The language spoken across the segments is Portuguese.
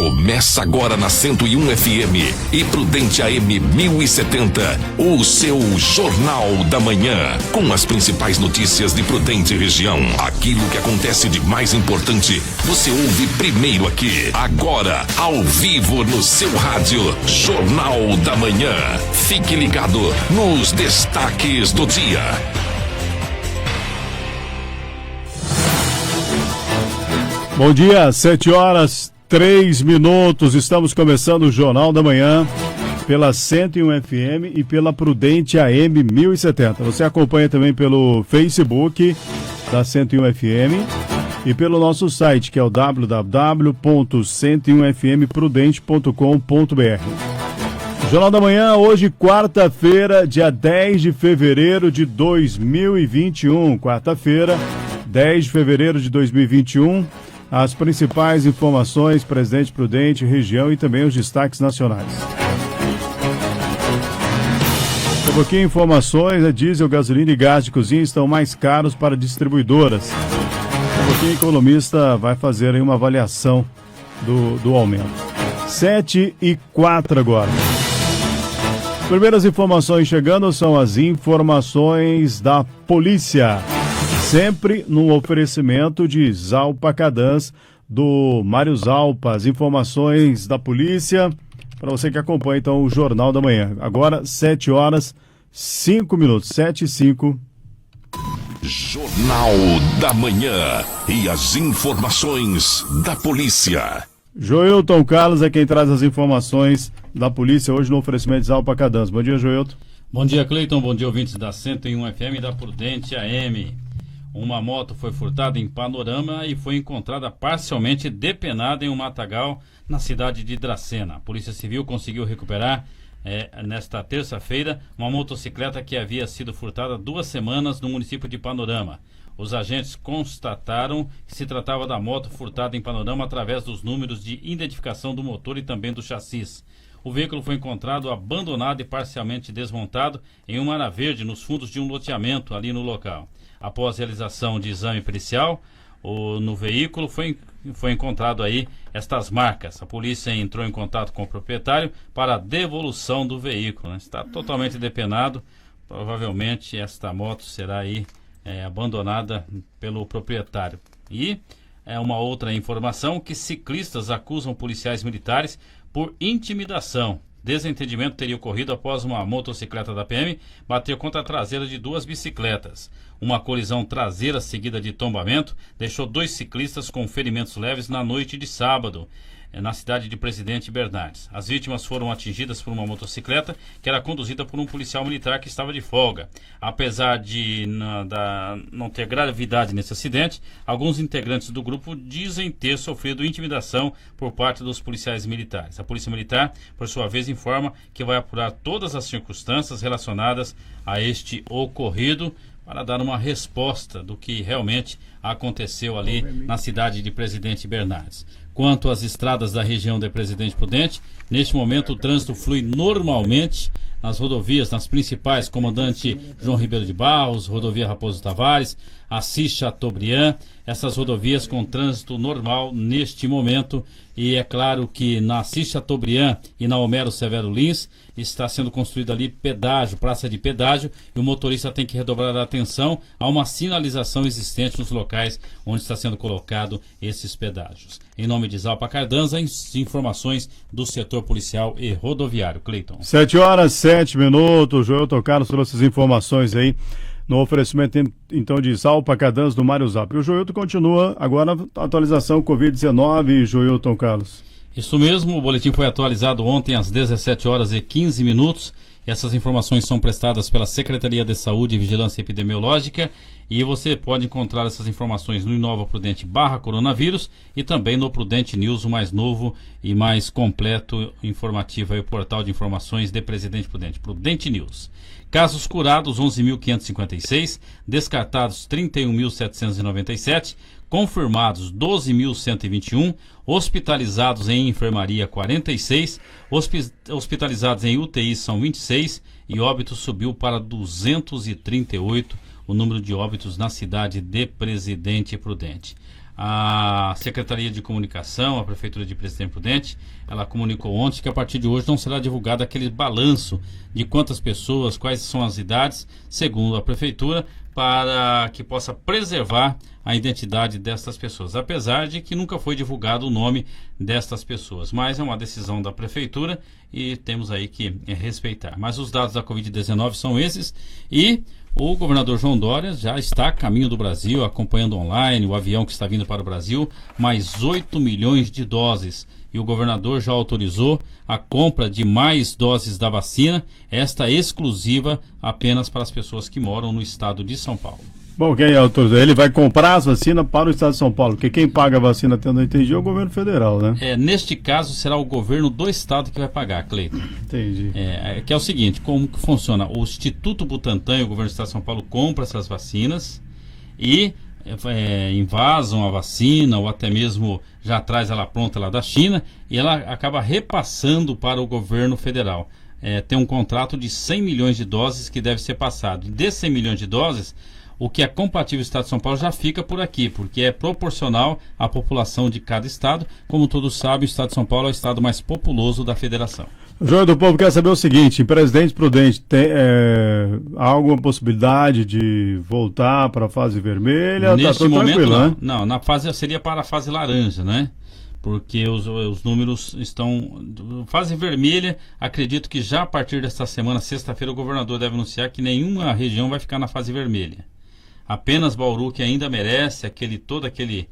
Começa agora na 101 FM e Prudente AM 1070, o seu Jornal da Manhã, com as principais notícias de Prudente região. Aquilo que acontece de mais importante, você ouve primeiro aqui, agora, ao vivo no seu rádio, Jornal da Manhã. Fique ligado nos destaques do dia. Bom dia, 7h03, estamos começando o Jornal da Manhã pela 101 FM e pela Prudente AM 1070. Você acompanha também pelo Facebook da 101 FM e pelo nosso site, que é o www.101fmprudente.com.br. Jornal da Manhã, hoje, quarta-feira, dia 10 de fevereiro de 2021. Quarta-feira, 10 de fevereiro de 2021. As principais informações, Presidente Prudente, região e também os destaques nacionais. Um pouquinho de informações, diesel, gasolina e gás de cozinha estão mais caros para distribuidoras. Um pouquinho, o economista vai fazer aí uma avaliação do aumento. 7h04 agora. Primeiras informações chegando são as informações da polícia. Sempre num oferecimento de Zalpa Cadans, do Mário Zalpa. As informações da polícia, para você que acompanha então o Jornal da Manhã. Agora, 7h05, 7h05. Jornal da Manhã e as informações da polícia. Joilton Carlos é quem traz as informações da polícia hoje no oferecimento de Zalpa Cadans. Bom dia, Joilton. Bom dia, Cleiton. Bom dia, ouvintes da 101 FM e da Prudente AM. Uma moto foi furtada em Panorama e foi encontrada parcialmente depenada em um matagal na cidade de Dracena. A Polícia Civil conseguiu recuperar, nesta terça-feira, uma motocicleta que havia sido furtada 2 semanas no município de Panorama. Os agentes constataram que se tratava da moto furtada em Panorama através dos números de identificação do motor e também do chassis. O veículo foi encontrado abandonado e parcialmente desmontado em uma área verde nos fundos de um loteamento ali no local. Após realização de exame pericial no veículo, foi encontrado aí estas marcas. A polícia entrou em contato com o proprietário para a devolução do veículo. Está totalmente depenado. Provavelmente esta moto será aí abandonada pelo proprietário. E uma outra informação, que ciclistas acusam policiais militares por intimidação. Desentendimento teria ocorrido após uma motocicleta da PM bater contra a traseira de 2 bicicletas. Uma colisão traseira seguida de tombamento deixou 2 ciclistas com ferimentos leves na noite de sábado, na cidade de Presidente Bernardes. As vítimas foram atingidas por uma motocicleta que era conduzida por um policial militar que estava de folga. Apesar de não ter gravidade nesse acidente, alguns integrantes do grupo dizem ter sofrido intimidação por parte dos policiais militares. A Polícia Militar, por sua vez, informa que vai apurar todas as circunstâncias relacionadas a este ocorrido para dar uma resposta do que realmente aconteceu ali na cidade de Presidente Bernardes. Quanto às estradas da região de Presidente Prudente, neste momento o trânsito flui normalmente nas rodovias, nas principais, Comandante João Ribeiro de Barros, Rodovia Raposo Tavares, Assis Chateaubriand, essas rodovias com trânsito normal neste momento. E é claro que na Assis Chateaubriand e na Homero Severo Lins está sendo construído ali pedágio, praça de pedágio, e o motorista tem que redobrar a atenção a uma sinalização existente nos locais onde está sendo colocado esses pedágios. Em nome de Zalpa Cadans, as informações do setor policial e rodoviário. Cleiton. 7h07, o Joilton Carlos trouxe as informações aí no oferecimento então de Zalpa Cadans do Mário Zalpa. E o Joilton continua agora a atualização Covid-19, Joilton Carlos. Isso mesmo, o boletim foi atualizado ontem às 17h15. Essas informações são prestadas pela Secretaria de Saúde e Vigilância Epidemiológica e você pode encontrar essas informações no Inova Prudente /coronavírus e também no Prudente News, o mais novo e mais completo informativo, aí, o portal de informações de Presidente Prudente, Prudente News. Casos curados 11.556, descartados 31.797, confirmados 12.121, hospitalizados em enfermaria 46, hospitalizados em UTI são 26 e óbitos subiu para 238 o número de óbitos na cidade de Presidente Prudente. A Secretaria de Comunicação, a Prefeitura de Presidente Prudente, ela comunicou ontem que a partir de hoje não será divulgado aquele balanço de quantas pessoas, quais são as idades, segundo a Prefeitura, para que possa preservar a identidade destas pessoas, apesar de que nunca foi divulgado o nome destas pessoas, mas é uma decisão da Prefeitura e temos aí que respeitar. Mas os dados da Covid-19 são esses e o governador João Dória já está a caminho do Brasil, acompanhando online o avião que está vindo para o Brasil, mais 8 milhões de doses. E o governador já autorizou a compra de mais doses da vacina, esta exclusiva apenas para as pessoas que moram no estado de São Paulo. Bom, quem autorizou? Ele vai comprar as vacinas para o estado de São Paulo, porque quem paga a vacina, até onde eu entendi, é o governo federal, né? Neste caso, será o governo do estado que vai pagar, Cleiton. Entendi. Que é o seguinte, como que funciona? O Instituto Butantan e o governo do estado de São Paulo compram essas vacinas e invasam a vacina ou até mesmo já traz ela pronta lá da China e ela acaba repassando para o governo federal. Tem um contrato de 100 milhões de doses que deve ser passado. Desses 100 milhões de doses, o que é compatível com o estado de São Paulo já fica por aqui, porque é proporcional à população de cada estado. Como todos sabem, o estado de São Paulo é o estado mais populoso da federação. Joia do Povo quer saber o seguinte, em Presidente Prudente, há alguma possibilidade de voltar para a fase vermelha? Neste momento tranquilo, né? Não, na fase seria para a fase laranja, né? Porque os números estão... Fase vermelha, acredito que já a partir desta semana, sexta-feira, o governador deve anunciar que nenhuma região vai ficar na fase vermelha. Apenas Bauru, que ainda merece todo aquele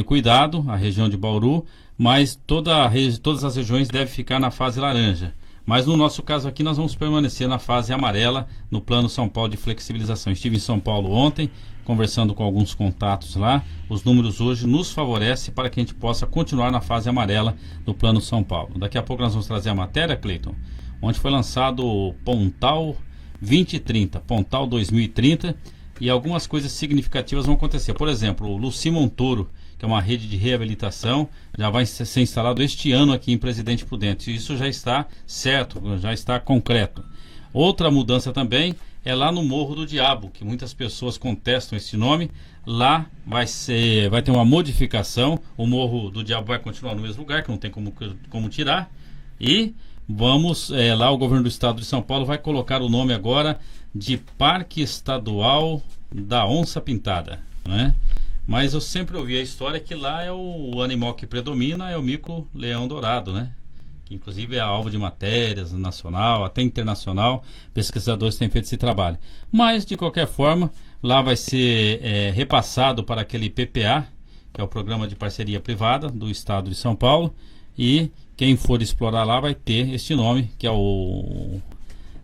cuidado, a região de Bauru, mas todas as regiões devem ficar na fase laranja. Mas no nosso caso aqui nós vamos permanecer na fase amarela, no Plano São Paulo de flexibilização. Estive em São Paulo ontem, conversando com alguns contatos lá. Os números hoje nos favorecem para que a gente possa continuar na fase amarela do Plano São Paulo. Daqui a pouco nós vamos trazer a matéria, Cleiton, onde foi lançado o Pontal 2030, Pontal 2030, e algumas coisas significativas vão acontecer. Por exemplo, o Luci Montoro, que é uma rede de reabilitação, já vai ser instalado este ano aqui em Presidente Prudente. Isso já está certo, já está concreto. Outra mudança também é lá no Morro do Diabo, que muitas pessoas contestam esse nome. Lá vai ter uma modificação. O Morro do Diabo vai continuar no mesmo lugar, que não tem como tirar. E lá o governo do estado de São Paulo vai colocar o nome agora de Parque Estadual da Onça Pintada, né? Mas eu sempre ouvi a história que lá é o animal que predomina, é o mico-leão dourado, né? Que inclusive é alvo de matérias nacional, até internacional, pesquisadores têm feito esse trabalho. Mas, de qualquer forma, lá vai ser repassado para aquele PPA, que é o Programa de Parceria Privada do Estado de São Paulo, e quem for explorar lá vai ter este nome, que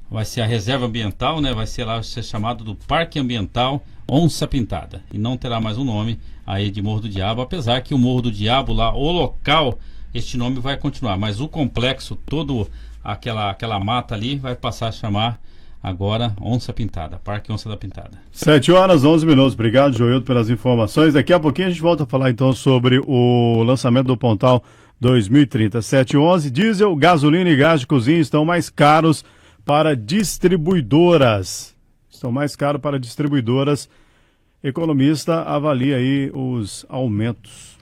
vai ser a reserva ambiental, né? Vai ser chamado do Parque Ambiental Onça Pintada. E não terá mais um nome aí de Morro do Diabo, apesar que o Morro do Diabo lá, o local, este nome vai continuar. Mas o complexo, todo aquela mata ali, vai passar a chamar agora Onça Pintada, Parque Onça da Pintada. 7h11. Obrigado, Joildo, pelas informações. Daqui a pouquinho a gente volta a falar então sobre o lançamento do Pontal 2030. 7h11, diesel, gasolina e gás de cozinha estão mais caros para distribuidoras. Economista avalia aí os aumentos.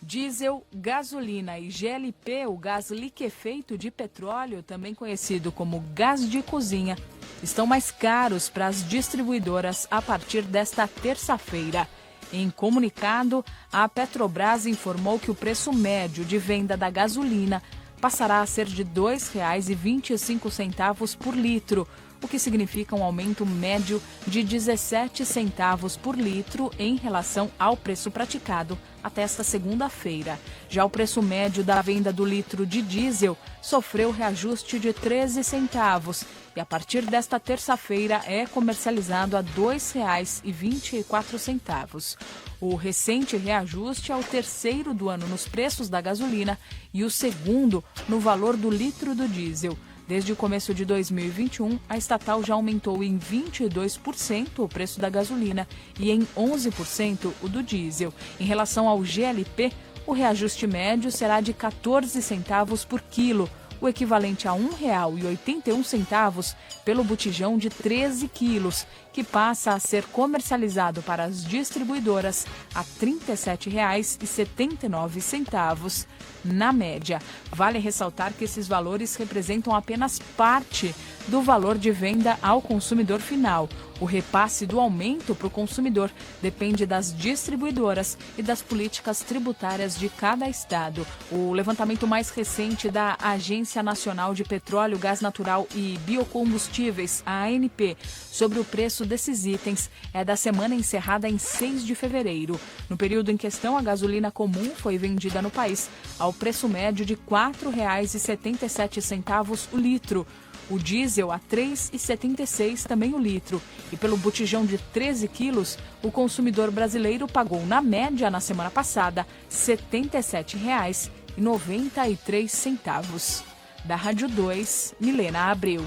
Diesel, gasolina e GLP, o gás liquefeito de petróleo, também conhecido como gás de cozinha, estão mais caros para as distribuidoras a partir desta terça-feira. Em comunicado, a Petrobras informou que o preço médio de venda da gasolina passará a ser de R$ 2,25 por litro, o que significa um aumento médio de 17 centavos por litro em relação ao preço praticado até esta segunda-feira. Já o preço médio da venda do litro de diesel sofreu reajuste de 13 centavos e a partir desta terça-feira é comercializado a R$ 2,24. O recente reajuste é o terceiro do ano nos preços da gasolina e o segundo no valor do litro do diesel. Desde o começo de 2021, a estatal já aumentou em 22% o preço da gasolina e em 11% o do diesel. Em relação ao GLP, o reajuste médio será de 14 centavos por quilo, o equivalente a R$ 1,81 pelo botijão de 13 quilos, que passa a ser comercializado para as distribuidoras a R$ 37,79 na média. Vale ressaltar que esses valores representam apenas parte do valor de venda ao consumidor final. O repasse do aumento para o consumidor depende das distribuidoras e das políticas tributárias de cada estado. O levantamento mais recente da Agência Nacional de Petróleo, Gás Natural e Biocombustíveis, a ANP, sobre o preço desses itens é da semana encerrada em 6 de fevereiro. No período em questão, a gasolina comum foi vendida no país ao preço médio de R$ 4,77 o litro. O diesel a R$ 3,76 também o litro. E pelo botijão de 13 quilos, o consumidor brasileiro pagou, na média, na semana passada, R$ 77,93. Da Rádio 2, Milena Abreu.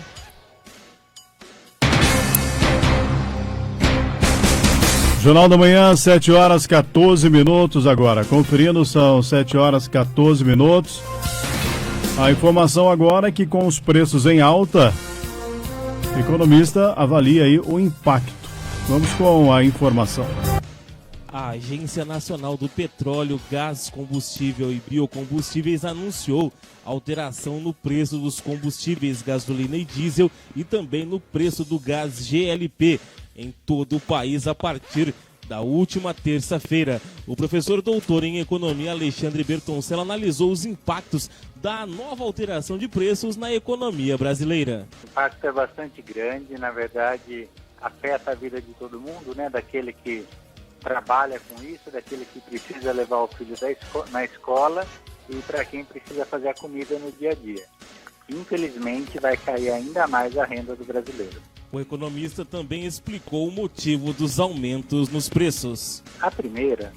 Jornal da Manhã, 7h14 agora. Conferindo, são 7h14. A informação agora é que com os preços em alta, o economista avalia aí o impacto. Vamos com a informação. A Agência Nacional do Petróleo, Gás, Combustível e Biocombustíveis anunciou alteração no preço dos combustíveis gasolina e diesel e também no preço do gás GLP em todo o país a partir da última terça-feira. O professor doutor em economia Alexandre Bertoncello analisou os impactos da nova alteração de preços na economia brasileira. O impacto é bastante grande, na verdade afeta a vida de todo mundo, né? Daquele que trabalha com isso, daquele que precisa levar o filho na escola e para quem precisa fazer a comida no dia a dia. Infelizmente vai cair ainda mais a renda do brasileiro. O economista também explicou o motivo dos aumentos nos preços. A primeira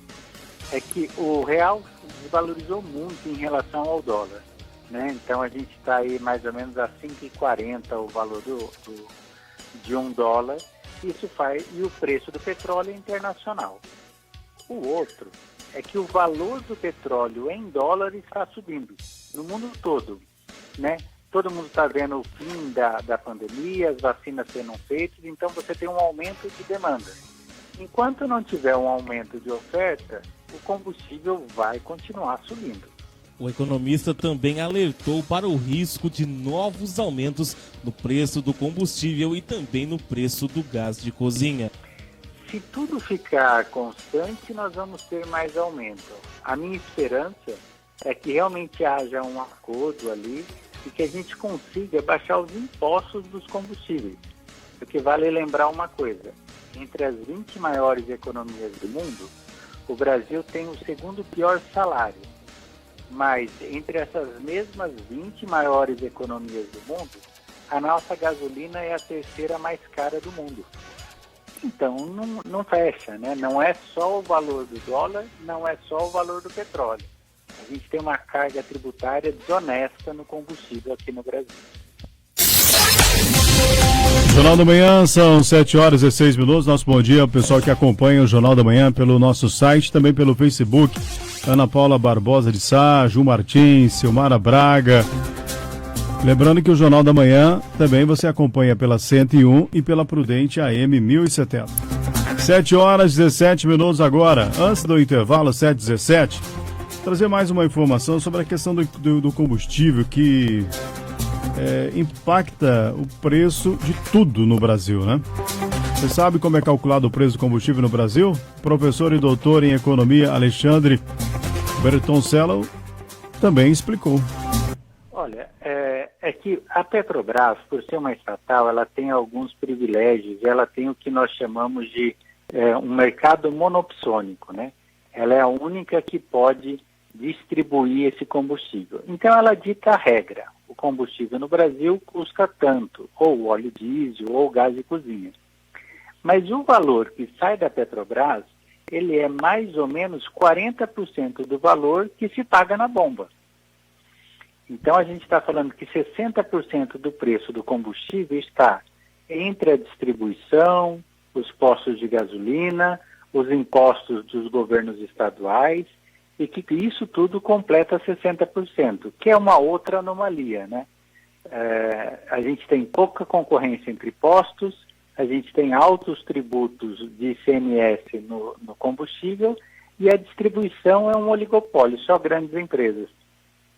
é que o real desvalorizou muito em relação ao dólar, né? Então a gente está aí mais ou menos a 5,40 o valor de $1. Isso faz, e o preço do petróleo é internacional. O outro é que o valor do petróleo em dólares está subindo no mundo todo, né? Todo mundo está vendo o fim da pandemia, as vacinas sendo feitas, então você tem um aumento de demanda. Enquanto não tiver um aumento de oferta, o combustível vai continuar subindo. O economista também alertou para o risco de novos aumentos no preço do combustível e também no preço do gás de cozinha. Se tudo ficar constante, nós vamos ter mais aumento. A minha esperança é que realmente haja um acordo ali e que a gente consiga baixar os impostos dos combustíveis. Porque vale lembrar uma coisa, entre as 20 maiores economias do mundo, o Brasil tem o segundo pior salário. Mas entre essas mesmas 20 maiores economias do mundo, a nossa gasolina é a terceira mais cara do mundo. Então não fecha, né? Não é só o valor do dólar, não é só o valor do petróleo. A gente tem uma carga tributária desonesta no combustível aqui no Brasil. Jornal da Manhã, são 7h16. Nosso bom dia ao pessoal que acompanha o Jornal da Manhã pelo nosso site, também pelo Facebook. Ana Paula Barbosa de Sá, Ju Martins, Silmara Braga. Lembrando que o Jornal da Manhã também você acompanha pela 101 e pela Prudente AM 1070. 7h17 agora, antes do intervalo, 7h17. Trazer mais uma informação sobre a questão do combustível que impacta o preço de tudo no Brasil, né? Você sabe como é calculado o preço do combustível no Brasil? Professor e doutor em economia Alexandre Bertoncello também explicou. Olha, é que a Petrobras, por ser uma estatal, ela tem alguns privilégios, ela tem o que nós chamamos de um mercado monopsônico, né? Ela é a única que pode distribuir esse combustível. Então ela dita a regra. O combustível no Brasil custa tanto, ou óleo diesel, ou gás de cozinha. Mas o valor que sai da Petrobras, ele é mais ou menos 40% do valor que se paga na bomba. Então a gente está falando que 60% do preço do combustível está entre a distribuição, os postos de gasolina, os impostos dos governos estaduais, e que isso tudo completa 60%, que é uma outra anomalia, né? A gente tem pouca concorrência entre postos a gente tem altos tributos de ICMS no combustível e a distribuição é um oligopólio, só grandes empresas.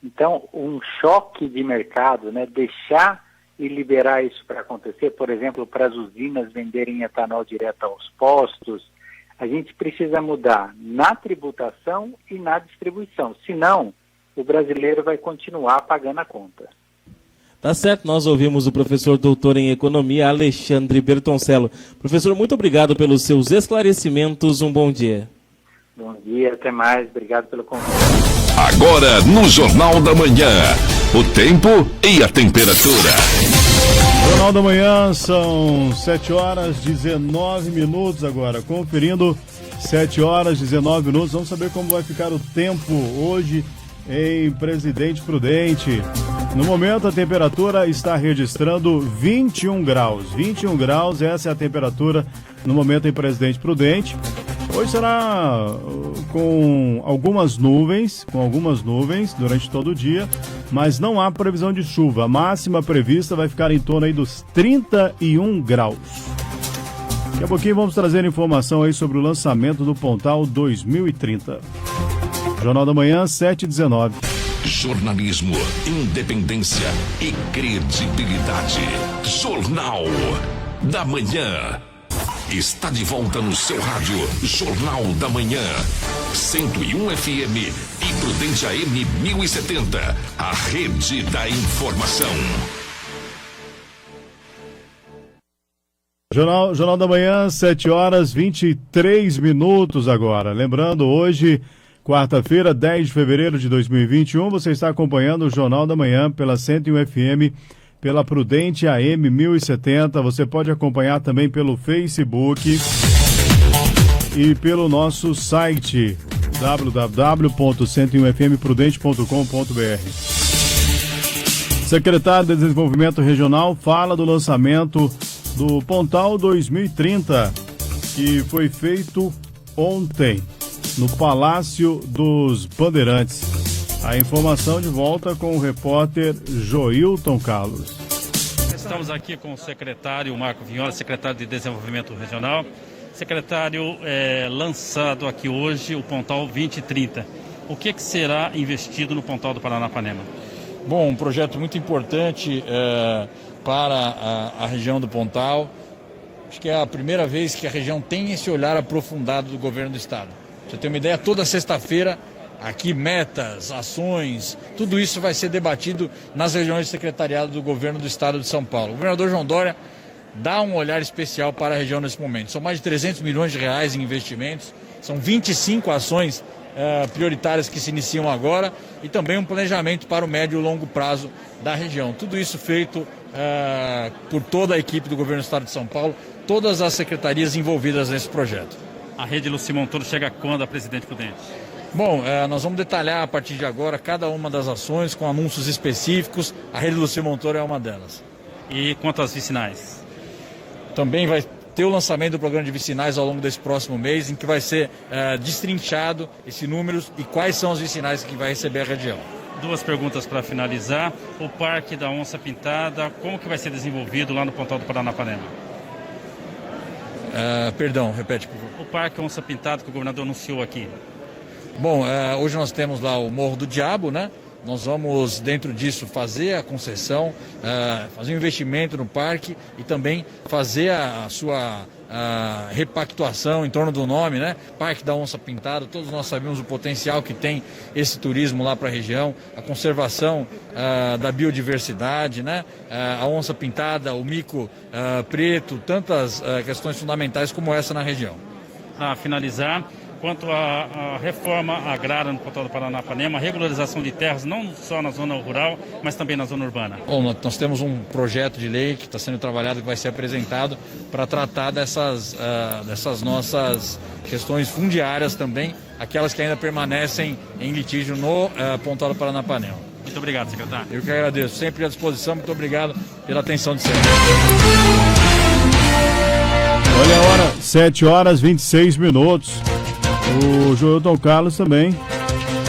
Então, um choque de mercado, né, deixar e liberar isso para acontecer, por exemplo, para as usinas venderem etanol direto aos postos, a gente precisa mudar na tributação e na distribuição. Senão, o brasileiro vai continuar pagando a conta. Tá certo, nós ouvimos o professor doutor em Economia, Alexandre Bertoncello. Professor, muito obrigado pelos seus esclarecimentos, um bom dia. Bom dia, até mais, obrigado pelo convite. Agora no Jornal da Manhã, o tempo e a temperatura. Jornal da Manhã, são 7h19 agora, conferindo 7h19. Vamos saber como vai ficar o tempo hoje em Presidente Prudente. No momento a temperatura está registrando 21 graus. 21 graus, essa é a temperatura no momento em Presidente Prudente. Hoje será com algumas nuvens durante todo o dia, mas não há previsão de chuva. A máxima prevista vai ficar em torno aí dos 31 graus. Daqui a pouquinho vamos trazer informação aí sobre o lançamento do Pontal 2030. Jornal da Manhã, 7h19. Jornalismo, independência e credibilidade. Jornal da Manhã. Está de volta no seu rádio, Jornal da Manhã. 101 FM e Prudente AM 1070. A rede da informação. Jornal da Manhã, 7h23 agora. Lembrando, hoje, quarta-feira, 10 de fevereiro de 2021, você está acompanhando o Jornal da Manhã pela 101 FM, pela Prudente AM 1070. Você pode acompanhar também pelo Facebook e pelo nosso site www.101fmprudente.com.br. Secretário de Desenvolvimento Regional fala do lançamento do Pontal 2030, que foi feito ontem no Palácio dos Bandeirantes. A informação de volta com o repórter Joilton Carlos. Estamos aqui com o secretário Marco Vignola, secretário de Desenvolvimento Regional. Secretário, lançado aqui hoje o Pontal 2030. O que será investido no Pontal do Paranapanema? Bom, um projeto muito importante para a região do Pontal. Acho que é a primeira vez que a região tem esse olhar aprofundado do governo do estado. Pra você ter uma ideia, toda sexta-feira aqui metas, ações, tudo isso vai ser debatido nas reuniões de secretariado do governo do estado de São Paulo. O governador João Dória dá um olhar especial para a região nesse momento. São mais de 300 milhões de reais em investimentos, são 25 ações prioritárias que se iniciam agora e também um planejamento para o médio e longo prazo da região. Tudo isso feito por toda a equipe do governo do estado de São Paulo, todas as secretarias envolvidas nesse projeto. A rede Luci Montoro chega quando a Presidente Prudente? Bom, nós vamos detalhar a partir de agora cada uma das ações com anúncios específicos. A rede Luci Montoro é uma delas. E quanto às vicinais? Também vai ter o lançamento do programa de vicinais ao longo desse próximo mês, em que vai ser destrinchado esse número e quais são as vicinais que vai receber a região. Duas perguntas para finalizar. O Parque da Onça Pintada, como que vai ser desenvolvido lá no Pontal do Paranapanema? Perdão, repete, por favor. O Parque Onça Pintada que o governador anunciou aqui. Bom, hoje nós temos lá o Morro do Diabo, né? Nós vamos, dentro disso, fazer a concessão, fazer um investimento no parque e também fazer a sua repactuação em torno do nome, né? Parque da Onça Pintada. Todos nós sabemos o potencial que tem esse turismo lá para a região, a conservação da biodiversidade, né? A onça pintada, o mico preto, tantas questões fundamentais como essa na região. Para finalizar, quanto à reforma agrária no Pontal do Paranapanema, a regularização de terras, não só na zona rural, mas também na zona urbana. Bom, nós temos um projeto de lei que está sendo trabalhado, que vai ser apresentado para tratar dessas nossas questões fundiárias também, aquelas que ainda permanecem em litígio no Pontal do Paranapanema. Muito obrigado, secretário. Eu que agradeço, sempre à disposição, muito obrigado pela atenção de sempre. Olha a hora, 7h26. O Joilton Carlos também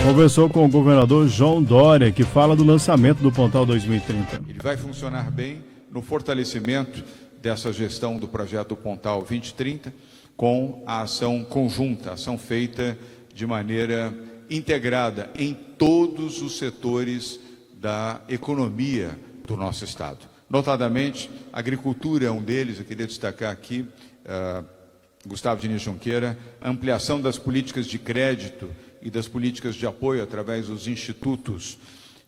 conversou com o governador João Dória, que fala do lançamento do Pontal 2030. Ele vai funcionar bem no fortalecimento dessa gestão do projeto Pontal 2030 com a ação conjunta, ação feita de maneira integrada em todos os setores da economia do nosso Estado. Notadamente, a agricultura é um deles. Eu queria destacar aqui, Gustavo Diniz Junqueira, a ampliação das políticas de crédito e das políticas de apoio através dos institutos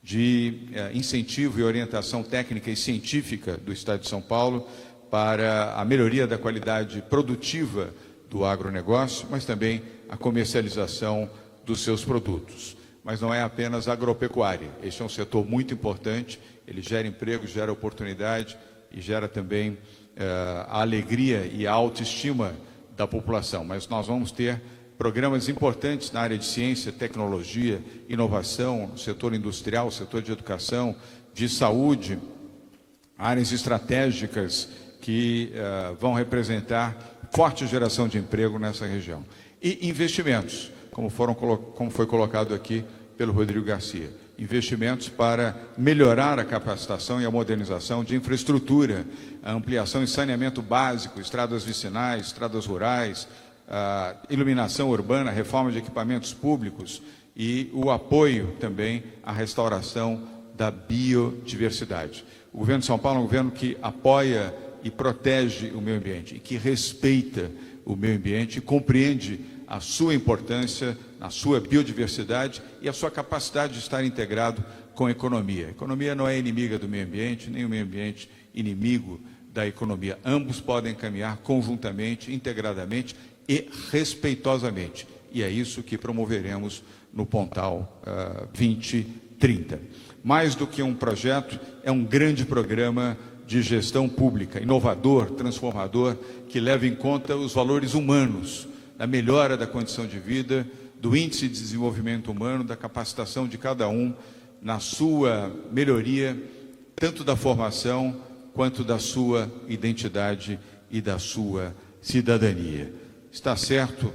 de incentivo e orientação técnica e científica do Estado de São Paulo para a melhoria da qualidade produtiva do agronegócio, mas também a comercialização dos seus produtos. Mas não é apenas agropecuária. Este é um setor muito importante, ele gera emprego, gera oportunidade e gera também a alegria e a autoestima da população. Mas nós vamos ter programas importantes na área de ciência, tecnologia, inovação, no setor industrial, setor de educação, de saúde, áreas estratégicas que vão representar forte geração de emprego nessa região. E investimentos, como foi colocado aqui pelo Rodrigo Garcia. Investimentos para melhorar a capacitação e a modernização de infraestrutura, a ampliação e saneamento básico, estradas vicinais, estradas rurais, a iluminação urbana, reforma de equipamentos públicos e o apoio também à restauração da biodiversidade. O governo de São Paulo é um governo que apoia e protege o meio ambiente e que respeita o meio ambiente e compreende a sua importância, a sua biodiversidade e a sua capacidade de estar integrado com a economia. A economia não é inimiga do meio ambiente, nem o meio ambiente inimigo da economia. Ambos podem caminhar conjuntamente, integradamente e respeitosamente. E é isso que promoveremos no Pontal 2030. Mais do que um projeto, é um grande programa de gestão pública, inovador, transformador, que leva em conta os valores humanos, da melhora da condição de vida, do índice de desenvolvimento humano, da capacitação de cada um na sua melhoria, tanto da formação quanto da sua identidade e da sua cidadania. Está certo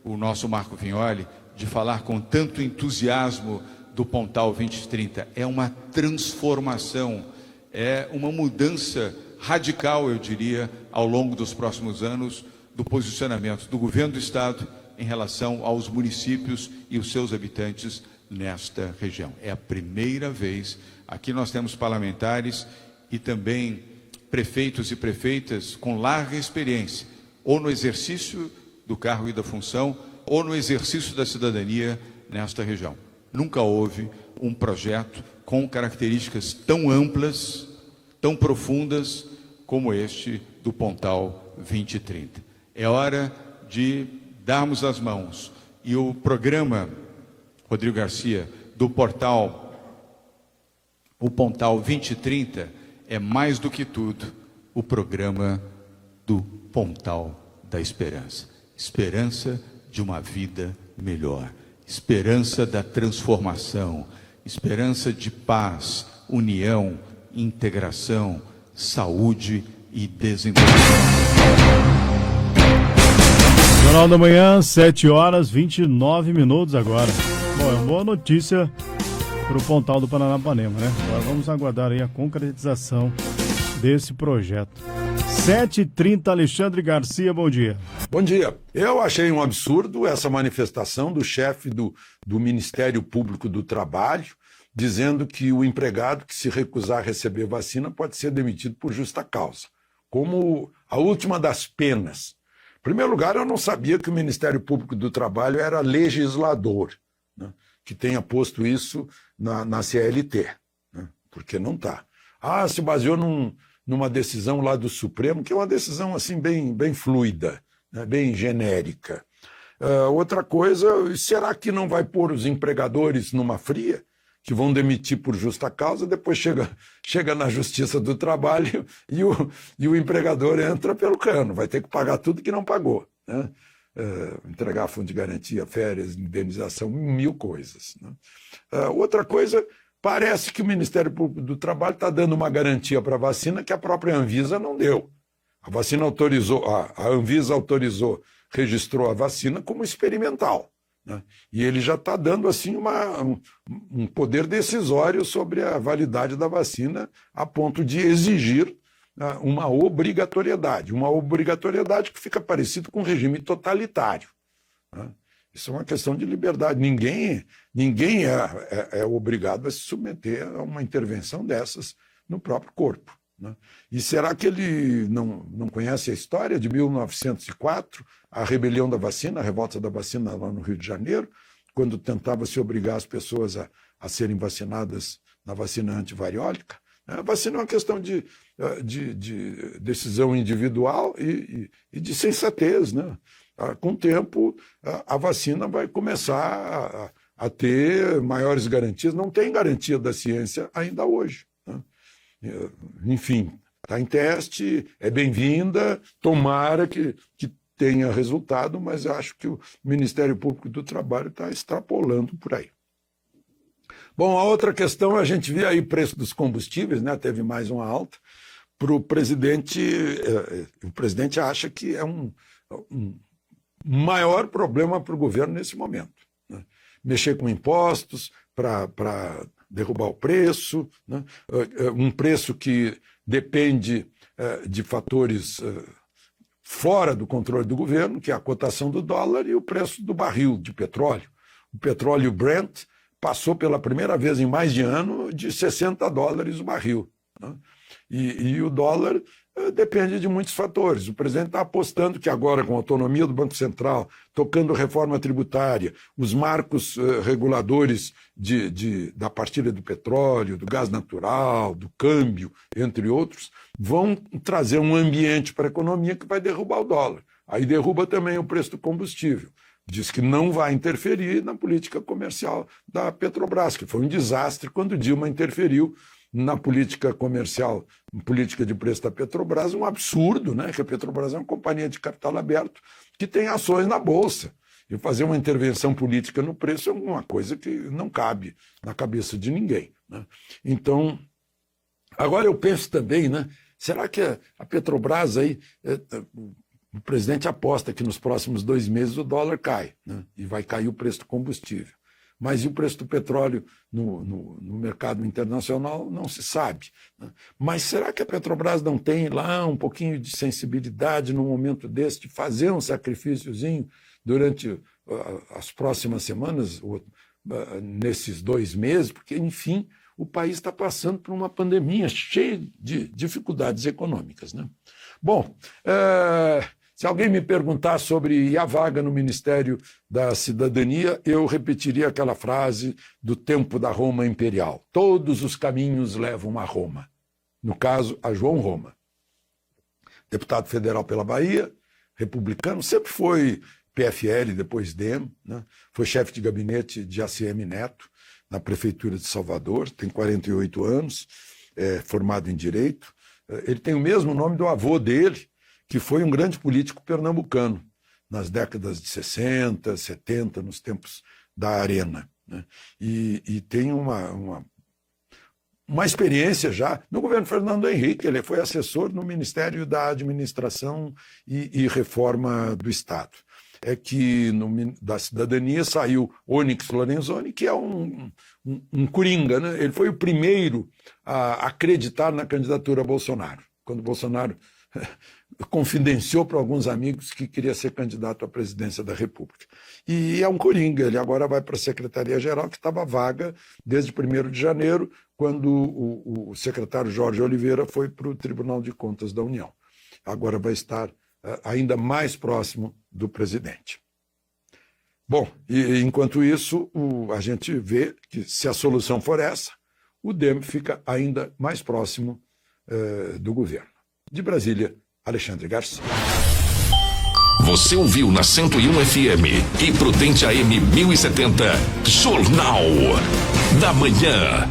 o nosso Marco Vignoli de falar com tanto entusiasmo do Pontal 2030. É uma transformação, é uma mudança radical, eu diria, ao longo dos próximos anos, do posicionamento do governo do Estado em relação aos municípios e os seus habitantes nesta região. É a primeira vez, aqui nós temos parlamentares e também prefeitos e prefeitas com larga experiência, ou no exercício do cargo e da função, ou no exercício da cidadania nesta região. Nunca houve um projeto com características tão amplas, tão profundas, como este do Pontal 2030. É hora de darmos as mãos. E o programa, Rodrigo Garcia, do o Pontal 2030, é mais do que tudo o programa do Pontal da Esperança. Esperança de uma vida melhor. Esperança da transformação. Esperança de paz, união, integração, saúde e desenvolvimento. Jornal da Manhã, 7h29 agora. Bom, é uma boa notícia para o Pontal do Paranapanema, né? Agora vamos aguardar aí a concretização desse projeto. 7h30, Alexandre Garcia, bom dia. Bom dia. Eu achei um absurdo essa manifestação do chefe do Ministério Público do Trabalho, dizendo que o empregado que se recusar a receber vacina pode ser demitido por justa causa, como a última das penas. Em primeiro lugar, eu não sabia que o Ministério Público do Trabalho era legislador, né, que tenha posto isso na CLT, né, porque não está. Se baseou numa decisão lá do Supremo, que é uma decisão assim bem fluida, né, bem genérica. Outra coisa, será que não vai pôr os empregadores numa fria, que vão demitir por justa causa, depois chega na Justiça do Trabalho e o empregador entra pelo cano, vai ter que pagar tudo que não pagou, né? Entregar fundo de garantia, férias, indenização, 1000 coisas, né? Outra coisa, parece que o Ministério Público do Trabalho está dando uma garantia para a vacina que a própria Anvisa não deu. A vacina autorizou, a Anvisa autorizou, registrou a vacina como experimental, né? E ele já está dando assim um poder decisório sobre a validade da vacina, a ponto de exigir uma obrigatoriedade que fica parecido com um regime totalitário. Né? Isso é uma questão de liberdade. Ninguém é obrigado a se submeter a uma intervenção dessas no próprio corpo. Né? E será que ele não conhece a história de 1904, a rebelião da vacina, a revolta da vacina lá no Rio de Janeiro, quando tentava se obrigar as pessoas a serem vacinadas na vacina antivariólica? A vacina é uma questão de decisão individual e de sensatez, né? Com o tempo, a vacina vai começar a ter maiores garantias. Não tem garantia da ciência ainda hoje. Né? Enfim, está em teste, é bem-vinda, tomara que tenha resultado, mas acho que o Ministério Público do Trabalho está extrapolando por aí. Bom, a outra questão, a gente vê aí o preço dos combustíveis, né? Teve mais uma alta. O presidente acha que é um maior problema para o governo nesse momento. Né? Mexer com impostos para derrubar o preço, né? Um preço que depende de fatores fora do controle do governo, que é a cotação do dólar e o preço do barril de petróleo. O petróleo Brent passou pela primeira vez em mais de ano de $60 o barril. Né? E o dólar depende de muitos fatores. O presidente está apostando que agora, com a autonomia do Banco Central, tocando reforma tributária, os marcos reguladores da partilha do petróleo, do gás natural, do câmbio, entre outros, vão trazer um ambiente para a economia que vai derrubar o dólar. Aí derruba também o preço do combustível. Diz que não vai interferir na política comercial da Petrobras, que foi um desastre quando Dilma interferiu na política comercial, política de preço da Petrobras, um absurdo, né? Que a Petrobras é uma companhia de capital aberto que tem ações na Bolsa. E fazer uma intervenção política no preço é uma coisa que não cabe na cabeça de ninguém. Né? Então, agora eu penso também, né? Será que a Petrobras aí... O presidente aposta que nos próximos 2 meses o dólar cai, né? E vai cair o preço do combustível. Mas e o preço do petróleo no mercado internacional não se sabe. Né? Mas será que a Petrobras não tem lá um pouquinho de sensibilidade num momento desse, de fazer um sacrifíciozinho durante as próximas semanas, nesses 2 meses? Porque, enfim, o país está passando por uma pandemia cheia de dificuldades econômicas. Né? Bom, se alguém me perguntar sobre a vaga no Ministério da Cidadania, eu repetiria aquela frase do tempo da Roma Imperial. Todos os caminhos levam a Roma. No caso, a João Roma. Deputado federal pela Bahia, republicano, sempre foi PFL, depois DEM, né? Foi chefe de gabinete de ACM Neto, na Prefeitura de Salvador, tem 48 anos, formado em Direito. Ele tem o mesmo nome do avô dele, que foi um grande político pernambucano, nas décadas de 60, 70, nos tempos da Arena. Né? E tem uma experiência já no governo Fernando Henrique. Ele foi assessor no Ministério da Administração e Reforma do Estado. É que da Cidadania saiu Onyx Lorenzoni, que é um coringa. Né? Ele foi o primeiro a acreditar na candidatura a Bolsonaro. Quando Bolsonaro confidenciou para alguns amigos que queria ser candidato à presidência da República. E é um coringa, ele agora vai para a Secretaria-Geral, que estava vaga desde 1º de janeiro, quando o secretário Jorge Oliveira foi para o Tribunal de Contas da União. Agora vai estar ainda mais próximo do presidente. Bom, e enquanto isso, a gente vê que se a solução for essa, o DEM fica ainda mais próximo do governo. De Brasília, Alexandre Garcia. Você ouviu na 101 FM e Prudente AM 1070, Jornal da Manhã.